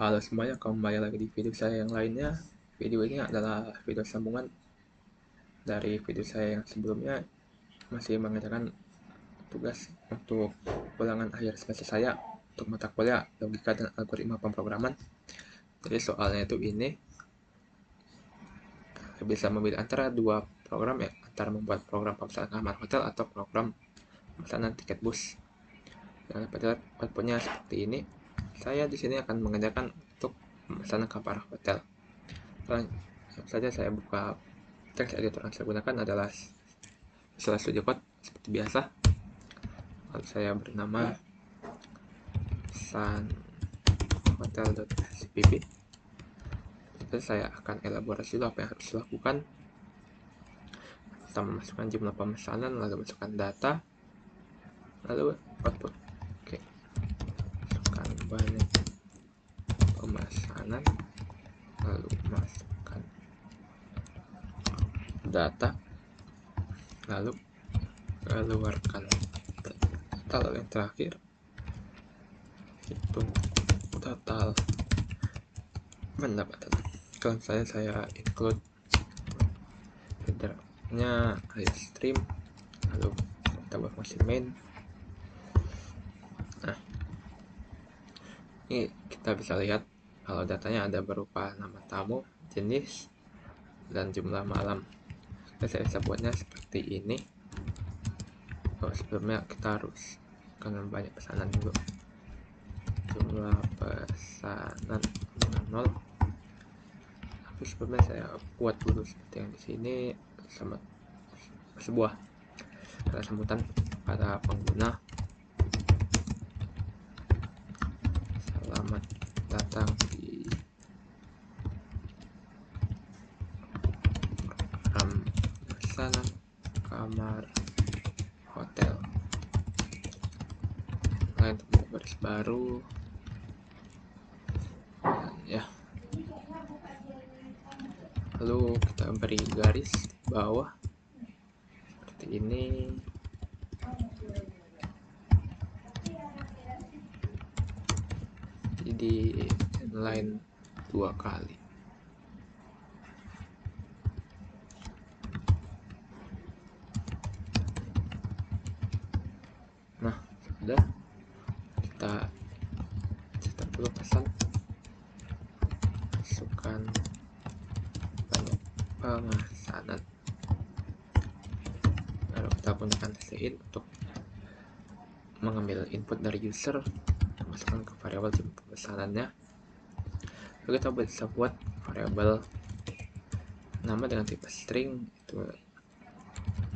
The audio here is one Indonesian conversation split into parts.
Halo semuanya, kembali lagi di video saya yang lainnya. Video ini adalah video sambungan dari video saya yang sebelumnya, masih mengerjakan tugas untuk ulangan akhir semester saya untuk mata kuliah logika dan algoritma pemrograman. Jadi soalnya itu ini bisa memilih antara dua program, ya, antara membuat program pemesanan kamar hotel atau program pemesanan tiket bus. Dan pada outputnya seperti ini. Saya di sini akan mengerjakan untuk pemesanan kamar hotel. Langsung saja saya buka teks editor yang saya gunakan adalah Visual Studio Code seperti biasa. Lalu saya beri nama sunhotel.cpp. Terus saya akan elaborasi dulu apa yang harus dilakukan. Kita memasukkan jumlah pemesanan, lalu masukkan data, lalu output. Oke, masukkan banyak pemesanan, lalu masukkan data, lalu keluarkan total. Yang terakhir hitung total pendapatan. Kalau saya include headernya stream, lalu tambah fungsi main. Nah, ini kita bisa lihat kalau datanya ada berupa nama tamu, jenis, dan jumlah malam. Saya bisa buatnya seperti ini. Sebelumnya kita harus banyak pesanan dulu. Jumlah pesanan 0. Tapi sebelumnya saya buat dulu seperti yang di sini, sama sebuah kata sambutan pada pengguna. Selamat datang di program pesanan kamar hotel. Lain untuk baris baru, ya. Lalu kita beri garis di bawah seperti ini. Jadi inline 2 kali. Nah, sudah. Kita cetak dulu pesan, masukkan banyak pemesanan, lalu kita gunakan TCin untuk mengambil input dari user, masukkan ke variabel jumlah pemesanannya. Lalu kita bisa buat variabel nama dengan tipe string, itu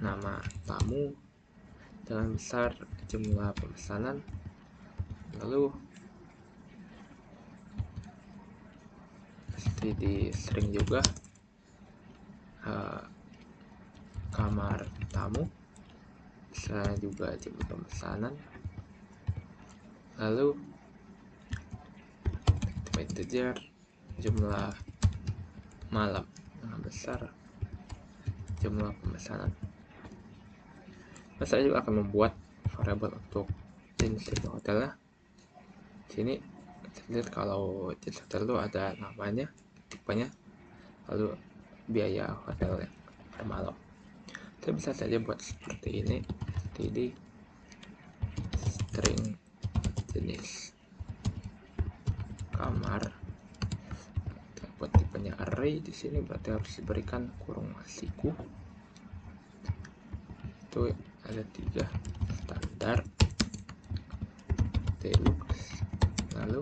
nama tamu dengan besar jumlah pemesanan, lalu pasti di string juga kamar tamu, bisa juga jumlah pemesanan, lalu integer jumlah malam dengan besar jumlah pemesanan. Nah, saya juga akan membuat variabel untuk jenis tipe hotelnya. Sini lihat kalau jenis hotel itu ada namanya, tipenya, lalu biaya hotelnya per malam. Kita bisa saja buat seperti ini, jadi string jenis kamar, kita buat tipenya array. Di sini berarti harus diberikan kurung siku. Itu ada 3, standar, deluxe, lalu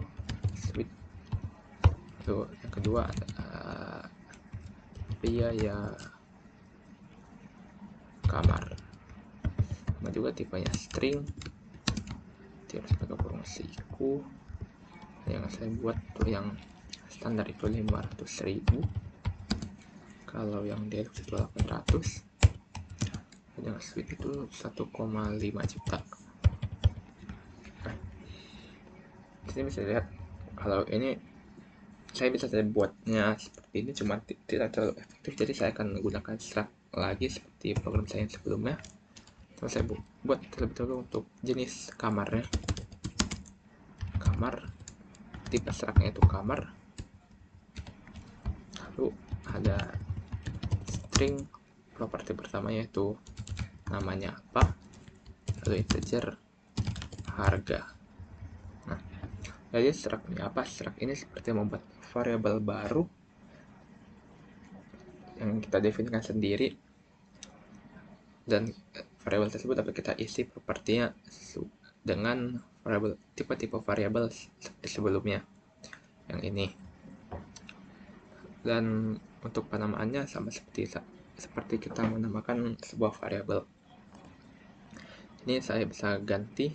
suite. Lalu yang kedua ada biaya kamar, sama juga tipenya string, harus pakai kurung siku. Yang saya buat tuh yang standar itu 500.000, kalau yang deluxe itu 800, yang suite itu 1,5 juta. Nah, sini bisa lihat kalau ini saya bisa buatnya seperti ini, cuma tidak terlalu efektif, jadi saya akan menggunakan struct lagi seperti program saya yang sebelumnya. Terus saya buat terlebih dahulu untuk jenis kamarnya, kamar, tipe struct-nya itu kamar, lalu ada string properti pertamanya itu namanya apa, lalu integer harga. Nah, jadi struct ini apa? Struct ini seperti membuat variabel baru yang kita definisikan sendiri, dan variabel tersebut dapat kita isi propertinya dengan variabel tipe-tipe variabel seperti sebelumnya yang ini. Dan untuk penamaannya sama seperti kita menamakan sebuah variabel. Ini saya bisa ganti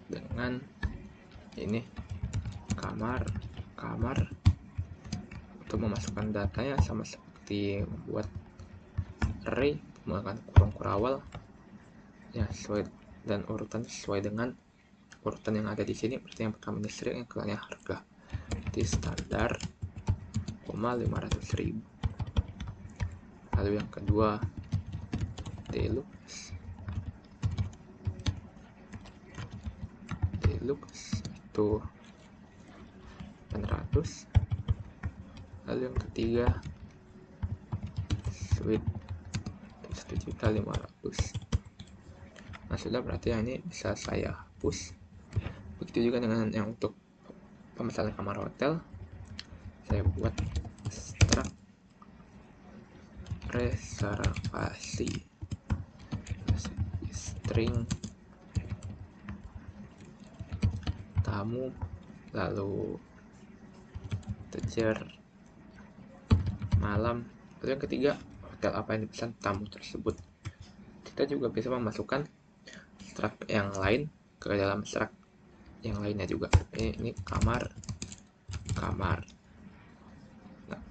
dengan ini kamar untuk memasukkan datanya, sama seperti membuat array menggunakan kurung kurawal ya, sesuai dan urutan sesuai dengan urutan yang ada di sini. Berarti yang pertama ini string, yang keduanya harga di standar 500.000, lalu yang kedua deluxe itu 800, lalu yang ketiga suite 1.500.000. Nah sudah, berarti yang ini bisa saya hapus. Begitu juga dengan yang untuk pemesanan kamar hotel, saya buat struct reservasi string tamu, lalu integer malam, lalu yang ketiga hotel apa yang dipesan tamu tersebut. Kita juga bisa memasukkan struct yang lain ke dalam struct yang lainnya juga. Ini kamar. Nah,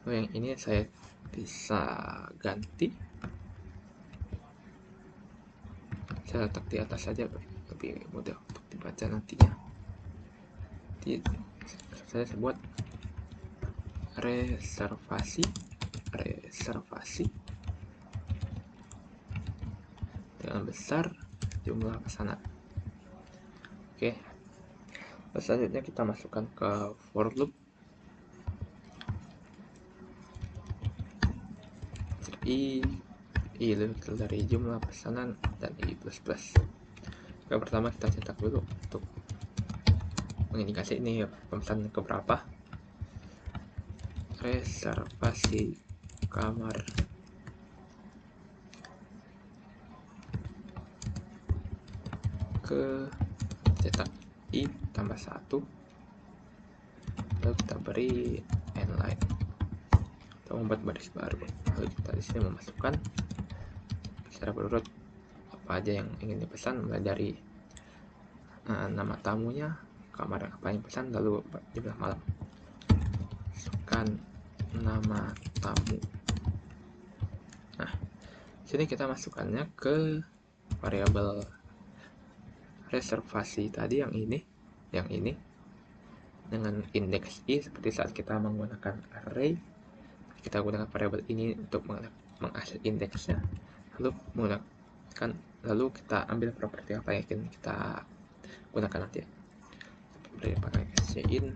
yang ini saya bisa ganti, saya letak di atas saja lebih mudah untuk dibaca nantinya. Jadi saya buat reservasi dengan besar jumlah pesanan. Oke, selanjutnya kita masukkan ke for loop i dari jumlah pesanan dan i++. Yang pertama kita cetak dulu untuk mengindikasi ini pemesanan keberapa. Reservasi kamar ke cetak i tambah 1, lalu kita beri inline atau membuat baris baru. Lalu kita di sini memasukkan secara berurut apa aja yang ingin dipesan, mulai dari nama tamunya, kamar apa yang pesan, lalu jumlah malam. Masukkan nama tamu. Nah, sini kita masukkannya ke variabel reservasi tadi yang ini dengan indeks i, seperti saat kita menggunakan array, kita gunakan variabel ini untuk mengakses indeksnya, lalu kita ambil properti apa yang ingin kita gunakan nanti, seperti pakai in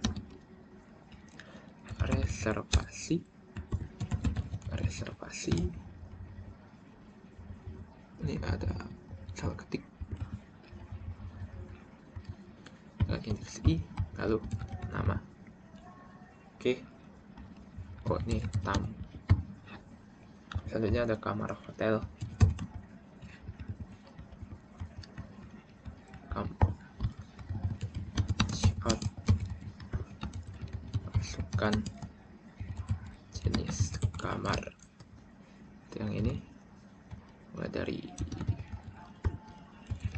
reservasi. Ini ada salah ketik dengan indeks i, lalu nama. Oke, ini tamu. Selanjutnya ada kamar hotel. Out, masukkan jenis kamar yang ini, mulai dari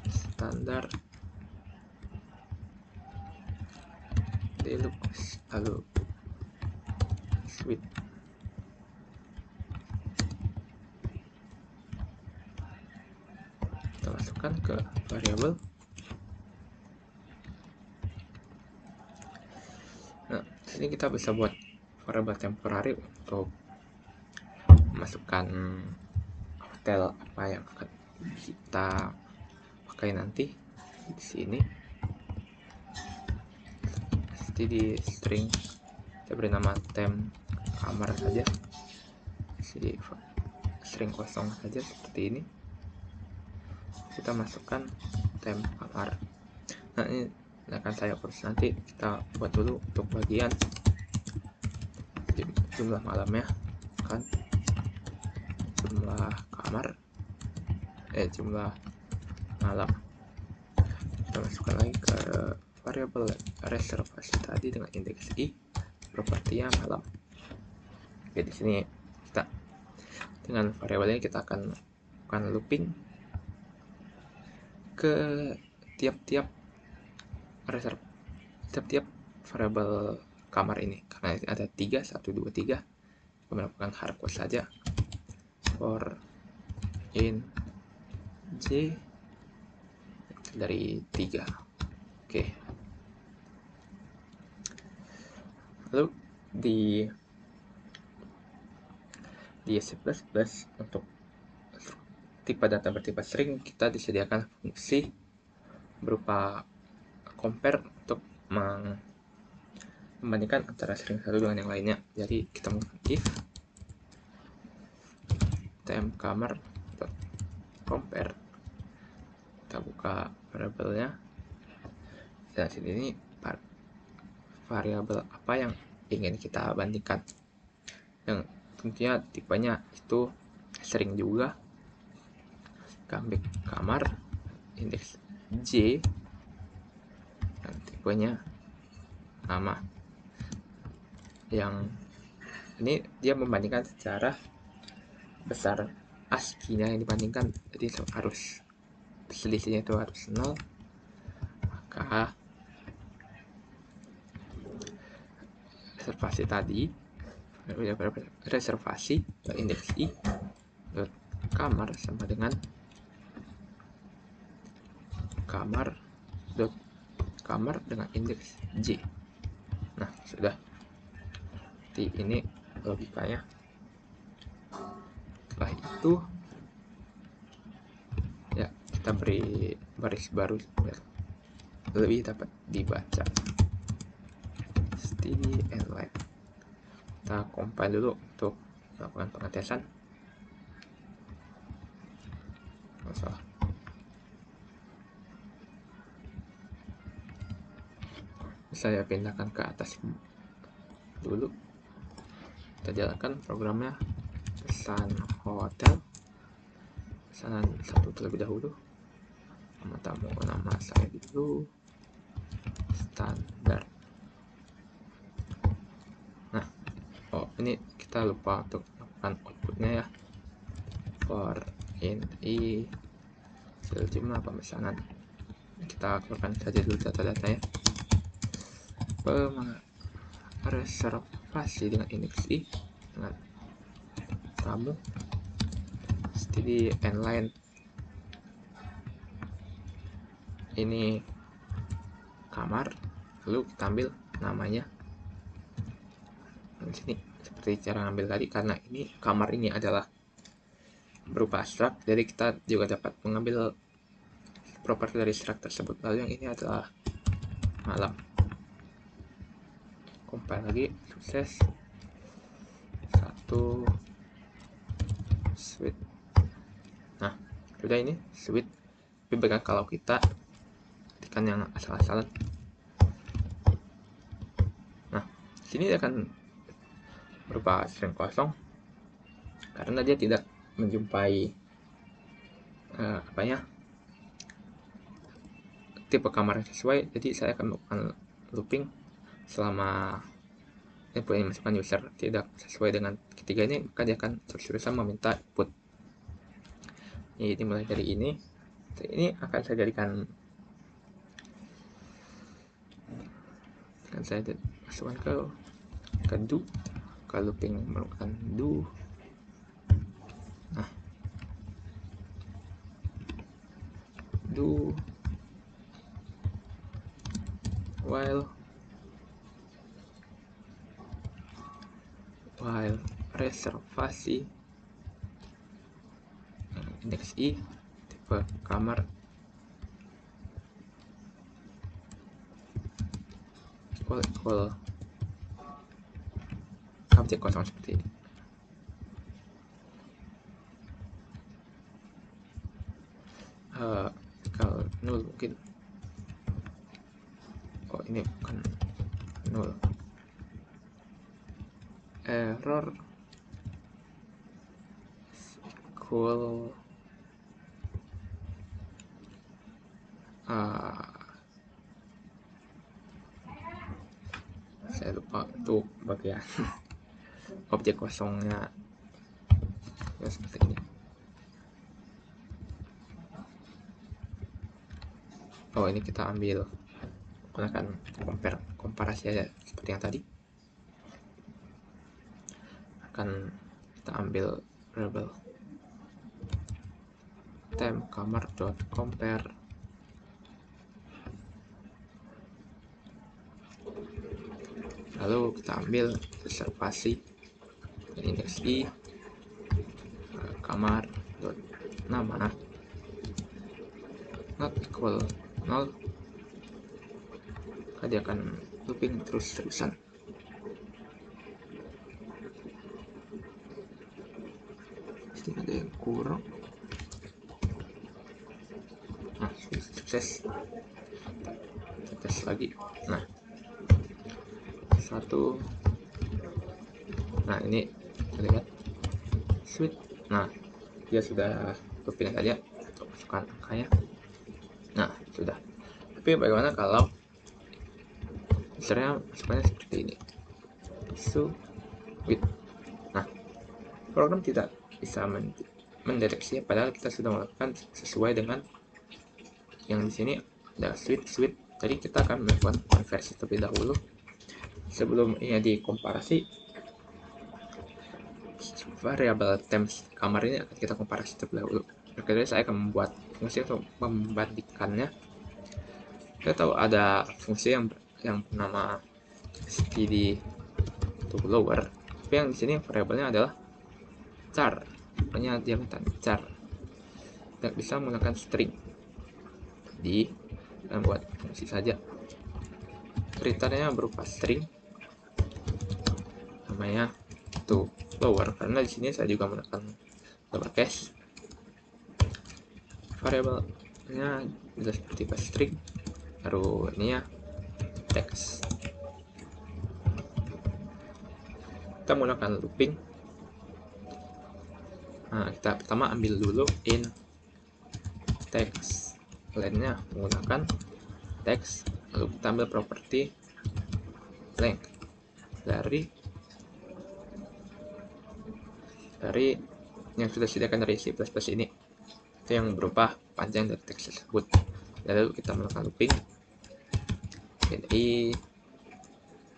standar, deluxe, lalu suite. Kita masukkan ke variabel. Nah, sini kita bisa buat variabel temporary untuk memasukkan hotel apa yang akan kita pakai nanti. di sini pasti di string saya beri nama temp kamar saja, di string kosong saja seperti ini. Kita masukkan temp kamar. Nah, ini akan saya urus nanti. Kita buat dulu untuk bagian jumlah malamnya, kan jumlah kamar, jumlah malam. Kita masukkan lagi ke variabel reservasi tadi dengan indeks i, propertinya malam. Oke, di sini kita dengan variabel ini kita akan melakukan looping ke tiap-tiap variabel kamar ini, karena ada 3, 1, 2, 3. Kita melakukan hard code saja for in j dari 3. Oke. Lalu di C++ untuk tipe data bertipe string kita disediakan fungsi berupa compare untuk membandingkan antara string satu dengan yang lainnya. Jadi kita menggunakan if temp kamar compare, kita buka variabelnya, dan sini ini variabel apa yang ingin kita bandingkan, yang tentunya tipenya itu string juga, comeback kamar indeks j, dan tipenya nama. Yang ini dia membandingkan secara besar ASCII-nya yang dibandingkan, jadi harus selisihnya itu harus 0, maka reservasi tadi, reservasi indeks i dot kamar sama dengan kamar dot kamar dengan indeks j. Nah, sudah. Di ini logikanya. Setelah itu ya kita beri baris baru biar lebih dapat dibaca. Steady and light. Kita compile dulu untuk melakukan pengetesan. Masalah. Saya pindahkan ke atas dulu. Kita jalankan programnya. Pesan hotel, pesanan satu terlebih dahulu. Nama tamu, nama saya dulu, standar. Nah, ini kita lupa untuk melakukan outputnya ya. For in i sejumlah pemesanan. Kita keluarkan saja dulu data-datanya. Reservasi dengan indeks i dengan tamu, steady and line ini kamar, lalu kita ambil namanya di sini seperti cara ngambil tadi. Karena ini kamar ini adalah berupa abstrak, jadi kita juga dapat mengambil properti dari abstrak tersebut. Lalu yang ini adalah malam. Compile lagi, sukses. Satu sweet. Nah, sudah ini sweet. Tapi bagaimana kalau kita ketikkan yang asal-asalan? Nah, sini akan berupa string kosong karena dia tidak menjumpai tipe kamar yang sesuai. Jadi saya akan melakukan looping selama input yang dimasukkan user tidak sesuai dengan ketiganya, maka dia akan terus-terusan meminta input. Ini mulai dari ini akan saya jadikan, masukkan ke do, ke looping melakukan do. Nah, do while reservasi indeks i tipe kamar equal objek kosong seperti ini. Kalau null mungkin, oh ini bukan null, error equal saya lupa untuk bagian objek kosongnya ya, seperti ini. Oh ini kita ambil gunakan komparasi aja seperti yang tadi. Akan kita ambil variable temp kamar.compare, lalu kita ambil reservasi dan indeks i kamar.nama not equal 0, maka dia akan looping terus-terusan. Pasti ada yang kurang. Nah, sukses. Kita tes lagi. Nah, 1. Nah, ini lihat switch. Nah, dia sudah looping saja untuk masukkan angkanya. Nah, sudah. Tapi bagaimana kalau misalnya masukannya seperti ini, with. Nah, program tidak bisa mendeteksi padahal kita sudah melakukan sesuai dengan yang di sini ada switch. Jadi kita akan melakukan konversi terlebih dahulu sebelum ini dikomparasi. Variabel temp kamar ini akan kita komparasi terlebih dahulu. Jadi saya akan membuat fungsi untuk membandingkannya. Kita tahu ada fungsi yang bernama std to lower, tapi yang di sini variabelnya adalah char. Pokoknya dia minta char, tidak bisa menggunakan string. Jadi kita buat fungsi saja, returnnya berupa string, namanya to lower, karena di sini saya juga menggunakan lowercase. Variabelnya jelas seperti string, baru ini ya text. Kita menggunakan looping. Nah, kita pertama ambil dulu in text, lainnya menggunakan text, lalu kita ambil property length dari yang sudah disediakan dari C++ ini, itu yang berupa panjang dari teks tersebut. Lalu kita melakukan looping jadi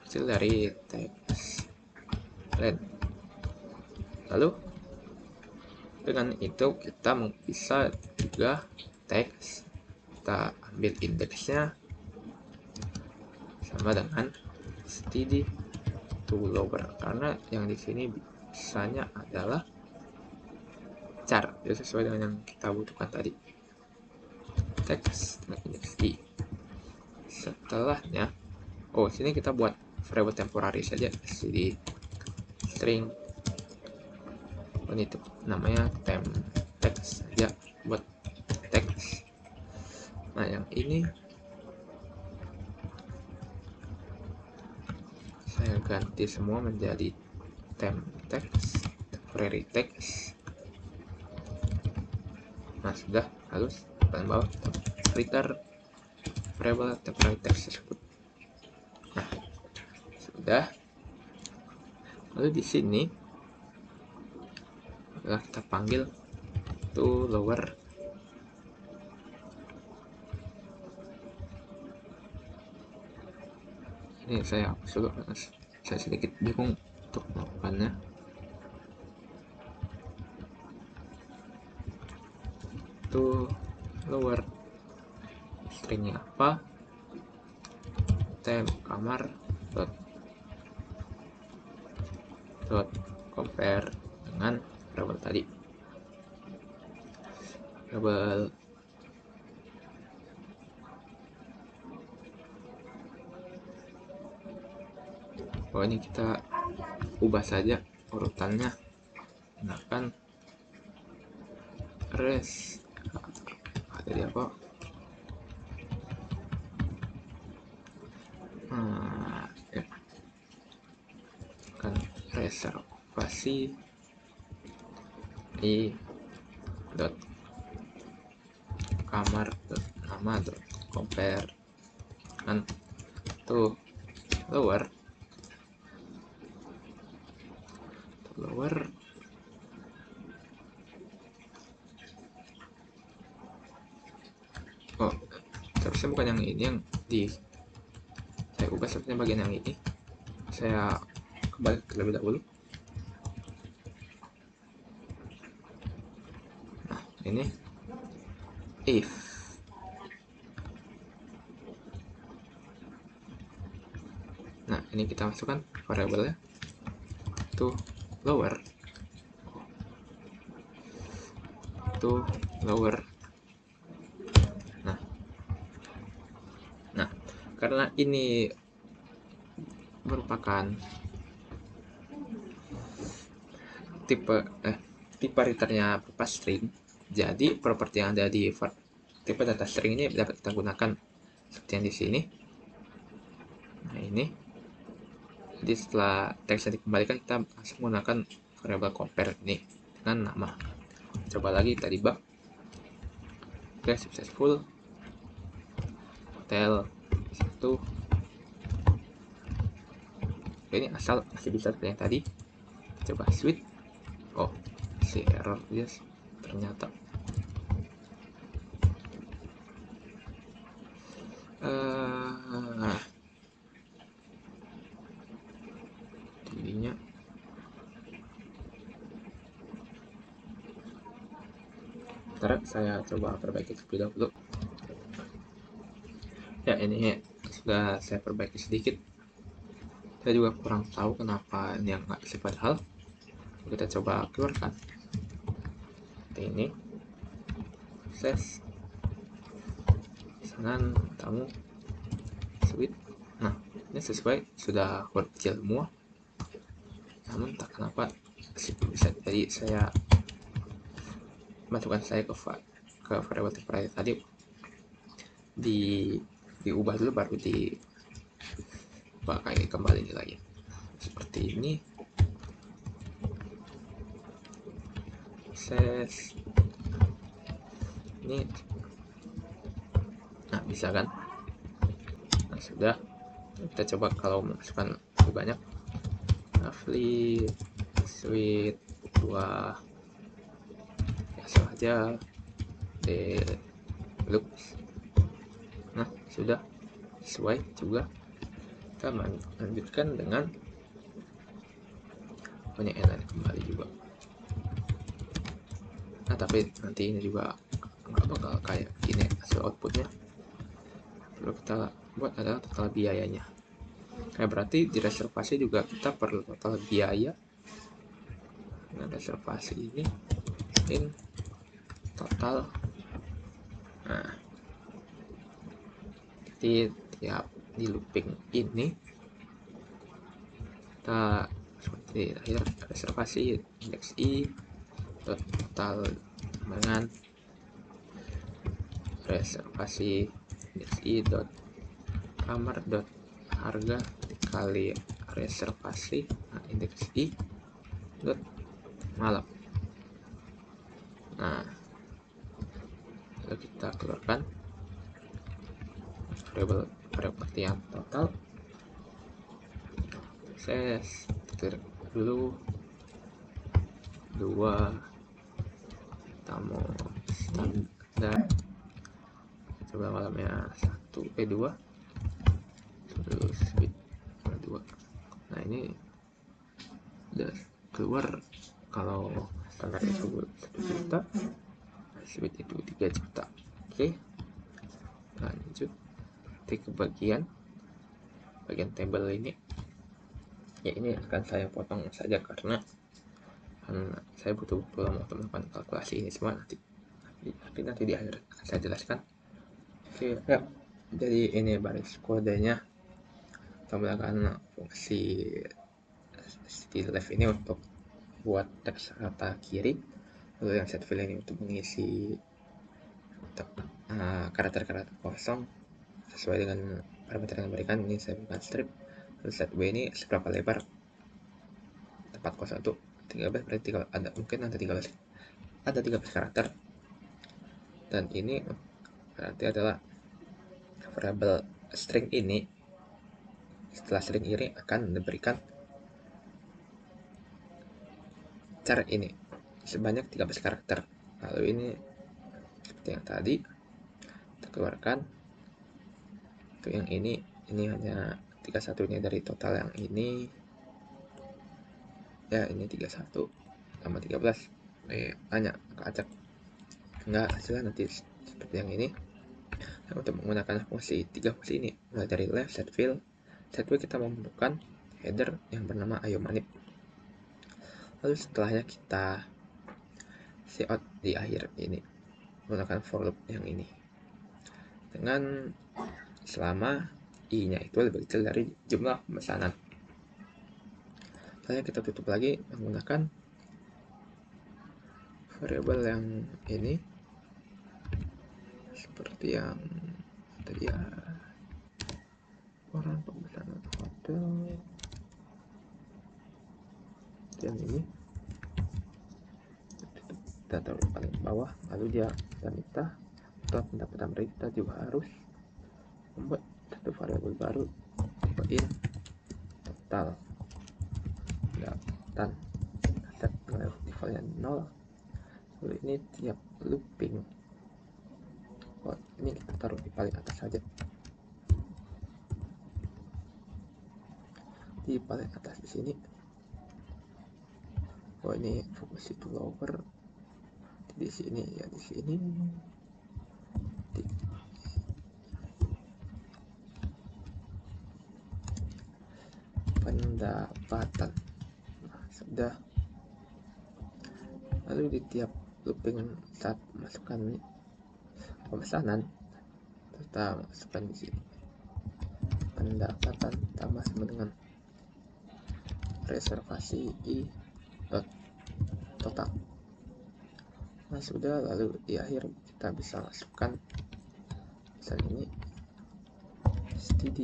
hasil dari teks length. Lalu dengan itu kita bisa juga teks, kita ambil indeksnya sama dengan std to lower, karena yang di sini bisanya adalah char, ya sesuai dengan yang kita butuhkan tadi, teks dengan indeks i. Setelahnya, oh sini kita buat variable temporary saja, std string, ini tuh namanya temp text saja buat teks. Nah yang ini saya ganti semua menjadi temp text, temporary text. Nah sudah, lalu paling bawah kita return variable temporary text tersebut. Nah sudah, lalu di sini kita panggil to lower. Ini saya hapus dulu karena saya sedikit bingung untuk melakukannya. To lower stringnya apa, temp kamar dot compare dengan variable tadi, variable Oh, ini kita ubah saja urutannya, gunakan res dari apa, ya kan, reservasi i dot kamar dot nama dot compare kan tuh lower oh, seharusnya bukan yang ini yang di saya ubah, sepertinya bagian yang ini. Saya kembali terlebih dahulu. Nah, ini if. Nah, ini kita masukkan variabelnya to lower nah karena ini merupakan tipe returnnya berupa string, jadi properti yang ada di tipe data string ini dapat kita gunakan seperti yang di sini. Nah, ini jadi setelah teksnya dikembalikan, kita langsung menggunakan variabel compare ini dengan nama. Coba lagi, tadi bug. Oke, successful. Hotel 1. Oke, ini asal masih bisa seperti yang tadi. Coba switch. Oh, si error, yes, ternyata jadinya ntar saya coba perbaiki terlebih dahulu. Ya, ini sudah saya perbaiki sedikit. Saya juga kurang tahu kenapa ini yang nggak bisa, padahal kita coba keluarkan ini ses pesanan tamu suite. Nah, ini sesuai, sudah huruf kecil semua, namun tak kenapa bisa. Jadi saya masukkan saya ke variabel temporary tadi, diubah dulu baru dipakai kembali lagi seperti ini. Ses ini, nah bisa kan. Nah, sudah. Kita coba kalau masukkan lebih banyak, Afli Suite 2 biasa aja deluxe. Nah, sudah sesuai juga. Kita lanjutkan dengan punya NN kembali juga. Nah, tapi nanti ini juga nggak bakal kayak gini hasil outputnya. Perlu kita buat adalah total biayanya. Nah, berarti di reservasi juga kita perlu total biaya. Nah, reservasi ini in total. Nah, jadi tiap di looping ini kita seperti akhir reservasi indeks i total dengan reservasi indeks i dot kamar dot harga dikali reservasi indeks i dot malam. Nah, lalu kita keluarkan variabel yang total. Saya tikir dulu 2 tamu standar, coba malamnya 2 terus bit 2. Nah, ini udah keluar kalau standar itu 1 juta, bit itu 3 juta. Oke, lanjut ke bagian table ini. Ya, ini akan saya potong saja karena saya butuh lama untuk melakukan kalkulasi ini semua. Nanti di akhir akan saya jelaskan. Oke, ya, jadi ini baris kodenya. kita menggunakan fungsi di left ini untuk buat teks kata kiri, lalu yang set fill ini untuk mengisi karakter-karakter kosong sesuai dengan parameter yang diberikan. Ini saya berikan strip, lalu set w ini seberapa lebar tempat kosong itu 13, berarti mungkin ada 13 karakter, dan ini berarti adalah variabel string ini. Setelah string ini akan diberikan char ini sebanyak 13 karakter. Lalu ini seperti yang tadi kita keluarkan. Untuk yang ini hanya 31 ini dari total yang ini ya, ini 31 tambah 13 banyak acak, enggak hasilnya nanti seperti yang ini. Nah, untuk menggunakan fungsi 3 fungsi ini, mulai dari left, set fill, set way, kita membutuhkan header yang bernama ayo manip. Lalu setelahnya kita cout di akhir ini menggunakan for loop yang ini dengan selama i nya itu lebih kecil dari jumlah pemesanan. Setelahnya kita tutup lagi menggunakan variabel yang ini seperti yang tadi ya, orang pemesanan hotel yang ini kita taruh paling bawah. Lalu dia minta untuk pendapatan mereka, kita juga harus membuat satu variabel baru, in total pendapatan, set nilai defaultnya 0. Lalu ini tiap looping, ini kita taruh di paling atas saja, di paling atas di sini. Ini fungsi to lower di sini ya, di sini pendapatan. Nah, sudah. Lalu di tiap looping saat masukkan pemesanan, kita masukkan di sini pendapatan tambah sama dengan reservasi i dot total. Nah, sudah. Lalu di akhir kita bisa masukkan misalnya ini std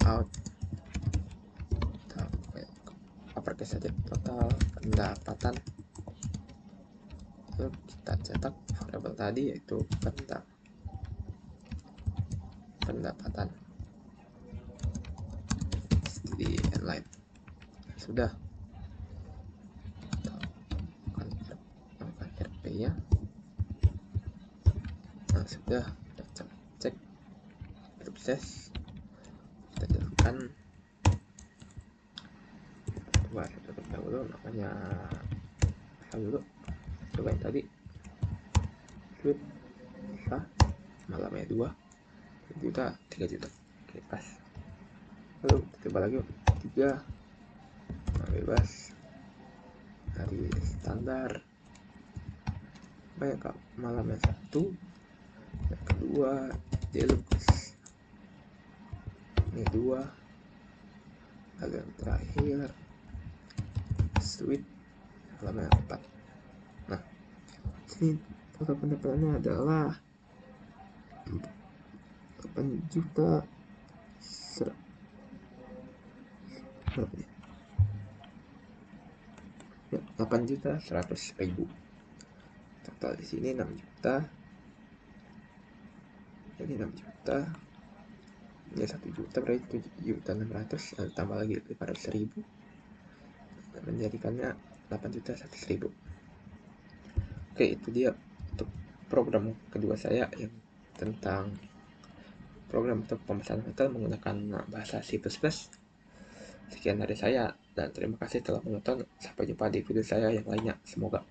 cout, uppercase saja, total pendapatan. Lalu kita cetak variabel tadi yaitu pendapatan di inline. Sudah. RP nya. Nah, sudah. Kita cek sukses. Kita jalankan. Coba tutup dahulu, namanya dulu. Coba yang tadi tweet bisa malamnya 2 juta, 3 juta. Oke, pas. Lalu coba lagi 3 bebas hari standar. Banyak kak, malamnya 1, yang kedua deluxe ini 2, lalu yang terakhir suite malamnya 4. Nah, sini total pendapatannya adalah 8 juta ya, 8.100.000. Total di sini 6 juta. Ini 6 juta. Ini 1 juta, berarti 7.600.000. Lalu tambah lagi 500.000. Menjadikannya 8.100.000. Oke, itu dia untuk program kedua saya yang tentang program untuk pemesanan hotel menggunakan bahasa C++. Sekian dari saya dan terima kasih telah menonton. Sampai jumpa di video saya yang lainnya. Semoga